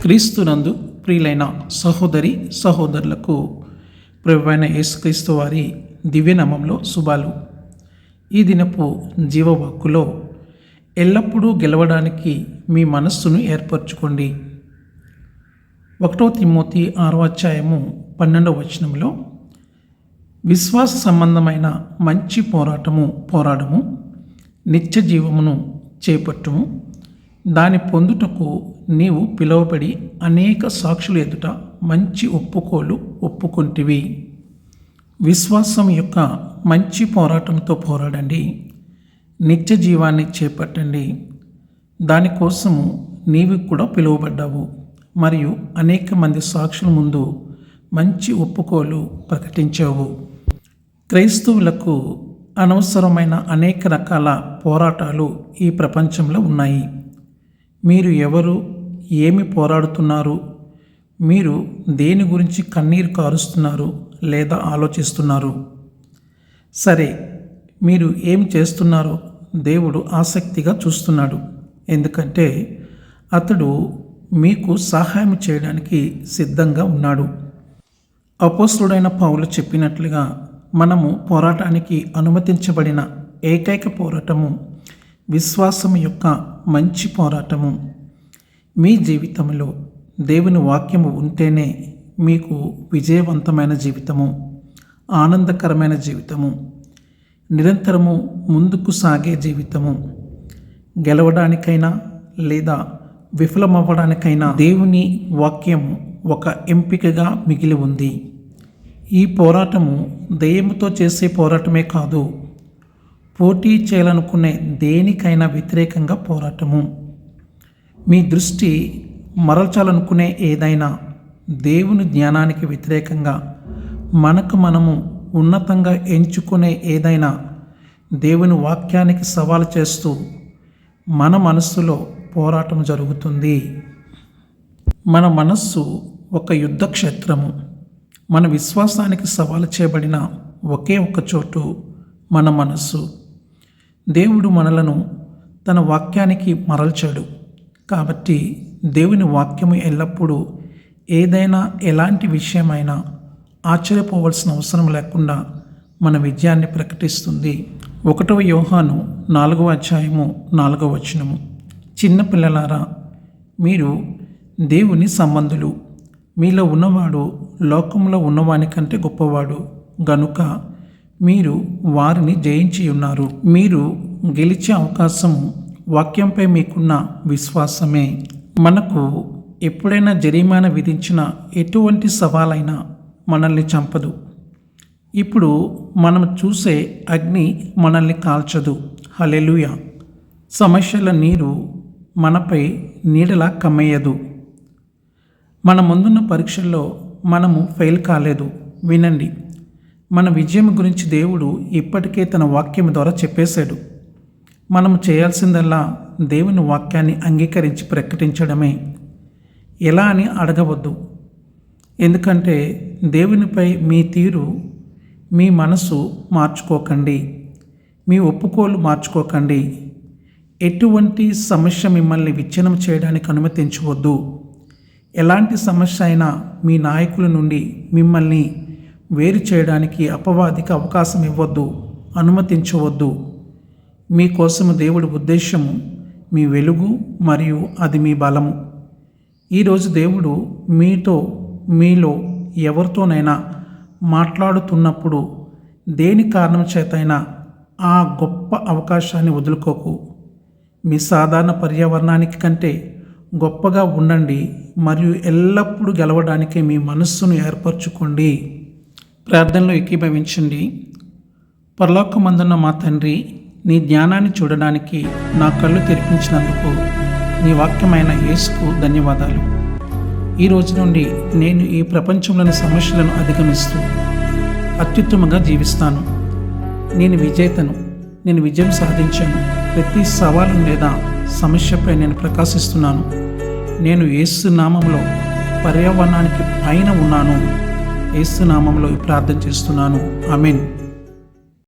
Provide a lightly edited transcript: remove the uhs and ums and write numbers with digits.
క్రీస్తునందు ప్రియులైన సహోదరి సహోదరులకు ప్రభువైన యేసుక్రీస్తు వారి దివ్యనామంలో శుభాలు. ఈ దినపు జీవవాక్కులో ఎల్లప్పుడూ గెలవడానికి మీ మనస్సును ఏర్పరచుకోండి. 1 తిమోతి 6:12 విశ్వాస సంబంధమైన మంచి పోరాడము, నిత్య జీవమును చేపట్టుము. దాని పొందుటకు నీవు పిలువబడి అనేక సాక్షుల ఎదుట మంచి ఒప్పుకొంటివి. విశ్వాసం యొక్క మంచి పోరాటంతో పోరాడండి, నిత్య జీవాన్ని చేపట్టండి. దానికోసము నీవు కూడా పిలువబడ్డావు మరియు అనేక మంది సాక్షుల ముందు మంచి ఒప్పుకోలు ప్రకటించావు. క్రైస్తవులకు అనవసరమైన అనేక రకాల పోరాటాలు ఈ ప్రపంచంలో ఉన్నాయి. మీరు ఎవరు, ఏమి పోరాడుతున్నారు, మీరు దేని గురించి కన్నీరు కారుస్తున్నారు లేదా ఆలోచిస్తున్నారు? సరే, మీరు ఏమి చేస్తున్నారో దేవుడు ఆసక్తిగా చూస్తున్నాడు. ఎందుకంటే అతడు మీకు సహాయం చేయడానికి సిద్ధంగా ఉన్నాడు. అపోస్తలుడైన పౌలు చెప్పినట్లుగా మనము పోరాటానికి అనుమతించబడిన ఏకైక పోరాటము విశ్వాసం యొక్క మంచి పోరాటము. మీ జీవితంలో దేవుని వాక్యము ఉంటేనే మీకు విజయవంతమైన జీవితము, ఆనందకరమైన జీవితము, నిరంతరము ముందుకు సాగే జీవితము. గెలవడానికైనా లేదా విఫలమవ్వడానికైనా దేవుని వాక్యము ఒక ఎంపికగా మిగిలి ఉంది. ఈ పోరాటము దెయ్యముతో చేసే పోరాటమే కాదు, పోటీ చేయాలనుకునే దేనికైనా వ్యతిరేకంగా పోరాటము. మీ దృష్టి మరల్చాలనుకునే ఏదైనా, దేవుని జ్ఞానానికి వ్యతిరేకంగా మనము ఉన్నతంగా ఎంచుకునే ఏదైనా, దేవుని వాక్యానికి సవాలు చేస్తూ మన మనస్సులో పోరాటం జరుగుతుంది. మన మనస్సు ఒక యుద్ధ క్షేత్రము. మన విశ్వాసానికి సవాలు చేయబడిన ఒకే ఒక చోటు మన మనస్సు. దేవుడు మనలను తన వాక్యానికి మరల్చాడు. కాబట్టి దేవుని వాక్యము ఎల్లప్పుడూ ఏదైనా ఎలాంటి విషయమైనా ఆశ్చర్యపోవాల్సిన అవసరం లేకుండా మన విజయాన్ని ప్రకటిస్తుంది. 1 యోహాను 4:4 చిన్నపిల్లలారా, మీరు దేవుని సంబంధులు, మీలో ఉన్నవాడు లోకంలో ఉన్నవాని కంటే గొప్పవాడు గనుక మీరు వారిని జయించి ఉన్నారు. మీరు గెలిచే అవకాశము వాక్యంపై మీకున్న విశ్వాసమే. మనకు ఎప్పుడైనా జరిమానా విధించిన ఎటువంటి సవాలైనా మనల్ని చంపదు. ఇప్పుడు మనం చూసే అగ్ని మనల్ని కాల్చదు. హల్లెలూయా. సమస్యల నీరు మనపై నీడలా కమ్మేయదు. మన ముందున్న పరీక్షల్లో మనము ఫెయిల్ కాలేదు. వినండి, మన విజయం గురించి దేవుడు ఇప్పటికే తన వాక్యం ద్వారా చెప్పేశాడు. మనము చేయాల్సిందల్లా దేవుని వాక్యాన్ని అంగీకరించి ప్రకటించడమే. ఎలా అని అడగవద్దు, ఎందుకంటే దేవునిపై మీ తీరు, మీ మనసు మార్చుకోకండి, మీ ఒప్పుకోలు మార్చుకోకండి. ఎటువంటి సమస్య మిమ్మల్ని విచ్ఛిన్నం చేయడానికి అనుమతించవద్దు. ఎలాంటి సమస్య అయినా మీ నాయకుల నుండి మిమ్మల్ని వేరు చేయడానికి అపవాదికి అవకాశం ఇవ్వద్దు, అనుమతించవద్దు. మీకోసము దేవుడి ఉద్దేశము మీ వెలుగు మరియు అది మీ బలము. ఈరోజు దేవుడు మీలో ఎవరితోనైనా మాట్లాడుతున్నప్పుడు దేని కారణం చేతైనా ఆ గొప్ప అవకాశాన్ని వదులుకోకు. మీ సాధారణ పర్యావరణానికి కంటే గొప్పగా ఉండండి మరియు ఎల్లప్పుడూ గెలవడానికి మీ మనస్సును ఏర్పరచుకోండి. ప్రార్థనలో ఏకీభవించండి. పరలోకమందున్న మా తండ్రి, నీ జ్ఞానాన్ని చూడడానికి నా కళ్ళు తెరిపించినందుకు నీ వాక్యమైన యేసుకు ధన్యవాదాలు. ఈ రోజు నుండి నేను ఈ ప్రపంచంలోని సమస్యలను అధిగమిస్తూ అత్యుత్తమంగా జీవిస్తాను. నేను విజేతను. నేను విజయం సాధించాను. ప్రతి సవాలు లేదా సమస్యపై నేను ప్రకాశిస్తున్నాను. నేను యేసు నామములో పర్యావరణానికి పైన ఉన్నాను. యేసు నామములో ప్రార్థన చేస్తున్నాను. ఆమేన్.